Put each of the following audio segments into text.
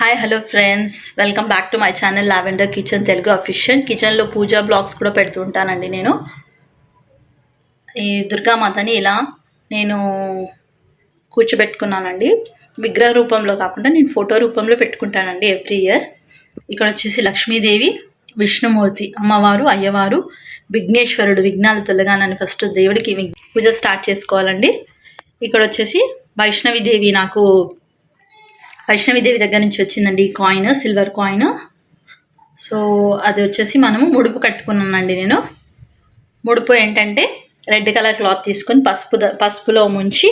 Hi hello friends, welcome back to my channel lavender kitchen Telugu official. కిచెన్లో పూజా blogs కూడా పెడుతూ ఉంటానండి. నేను ఈ దుర్గామాతని ఇలా నేను కూర్చోబెట్టుకున్నానండి. విగ్రహ రూపంలో కాకుండా నేను ఫోటో రూపంలో పెట్టుకుంటానండి ఎవ్రీ ఇయర్. ఇక్కడ వచ్చేసి లక్ష్మీదేవి, విష్ణుమూర్తి, అమ్మవారు, అయ్యవారు, విఘ్నేశ్వరుడు, విఘ్నాలు తొలగానని ఫస్ట్ దేవుడికి పూజ స్టార్ట్ చేసుకోవాలండి. ఇక్కడ వచ్చేసి వైష్ణవిదేవి దగ్గర నుంచి వచ్చిందండి ఈ కాయిన్, సిల్వర్ కాయిన్. సో అది వచ్చేసి మనము ముడుపు కట్టుకున్నానండి. నేను ముడుపు ఏంటంటే రెడ్ కలర్ క్లాత్ తీసుకొని పసుపులో ముంచి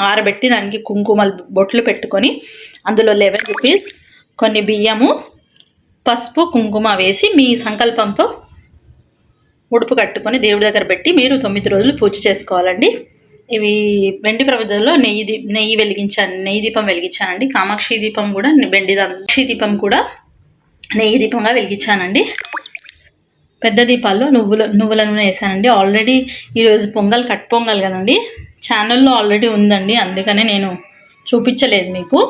ఆరబెట్టి దానికి కుంకుమ బొట్లు పెట్టుకొని అందులో 11 రూపీస్, కొన్ని బియ్యము, పసుపు, కుంకుమ వేసి మీ సంకల్పంతో ముడుపు కట్టుకొని దేవుడి దగ్గర పెట్టి మీరు 9 రోజులు పూజ చేసుకోవాలండి. ఇవి వెండి ప్రమిదల్లో నెయ్యి దీపం వెలిగించానండి. కామాక్షి దీపం కూడా కామాక్షి దీపం కూడా నెయ్యి దీపంగా వెలిగించానండి. పెద్ద దీపాల్లో నువ్వుల నూనె వేసానండి. ఆల్రెడీ ఈరోజు కట్ పొంగల్ కదండి, ఛానల్లో ఆల్రెడీ ఉందండి, అందుకనే నేను చూపించలేదు మీకు.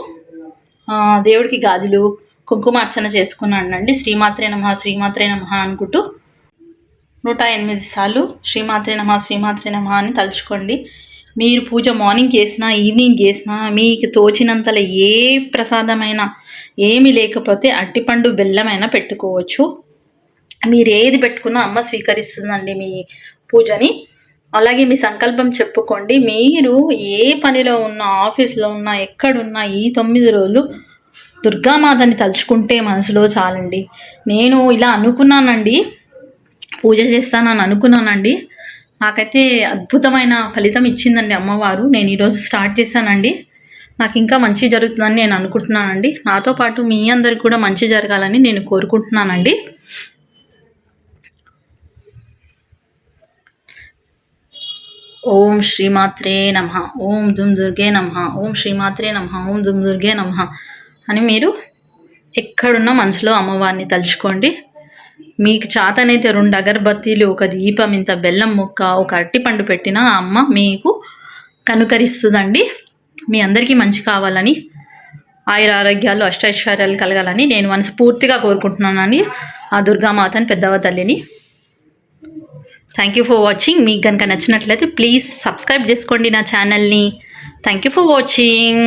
దేవుడికి గాజులు, కుంకుమార్చన చేసుకున్నానండి. శ్రీమాత్రే నమః, శ్రీమాత్రే నమః అనుకుంటూ 108 సార్లు శ్రీమాత్రే నమః, శ్రీమాత్రే నమః అని తలుచుకోండి. మీరు పూజ మార్నింగ్ చేసినా ఈవినింగ్ చేసినా మీకు తోచినంతలో ఏ ప్రసాదమైనా, ఏమి లేకపోతే అట్టిపండు బెల్లమైనా పెట్టుకోవచ్చు. మీరు ఏది పెట్టుకున్నా అమ్మ స్వీకరిస్తుందండి మీ పూజని. అలాగే మీ సంకల్పం చెప్పుకోండి. మీరు ఏ పనిలో ఉన్నా, ఆఫీస్లో ఉన్నా, ఎక్కడున్నా ఈ 9 రోజులు దుర్గామాతని తలుచుకుంటే మనసులో చాలండి. నేను ఇలా అనుకున్నానండి, పూజ చేస్తానని అనుకున్నానండి. నాకైతే అద్భుతమైన ఫలితం ఇచ్చిందండి అమ్మవారు. నేను ఈరోజు స్టార్ట్ చేశానండి. నాకు ఇంకా మంచి జరుగుతుందని నేను అనుకుంటున్నానండి. నాతో పాటు మీ అందరికి కూడా మంచి జరగాలని నేను కోరుకుంటున్నానండి. ఓం శ్రీమాత్రే నమః, ఓం దుమ్ దుర్గే నమః, ఓం శ్రీమాత్రే నమః, ఓం దుమ్ దుర్గే నమః అని మీరు ఎక్కడున్నా మనసులో అమ్మవారిని తలుచుకోండి. మీకు చేతనైతే 2 అగరబత్తీలు, ఒక దీపం, ఇంత బెల్లం ముక్క, ఒక అరటిపండు పెట్టినా అమ్మ మీకు కనుకరిస్తుందండి. మీ అందరికీ మంచి కావాలని, ఆయురారోగ్యాలు, అష్టైశ్వర్యాలు కలగాలని నేను మనస్ఫూర్తిగా కోరుకుంటున్నానండి ఆ దుర్గామాతని, పెద్దవ తల్లిని. Thank you for watching. మీకు కనుక నచ్చినట్లయితే ప్లీజ్ సబ్స్క్రైబ్ చేసుకోండి నా ఛానల్ని. Thank you for watching.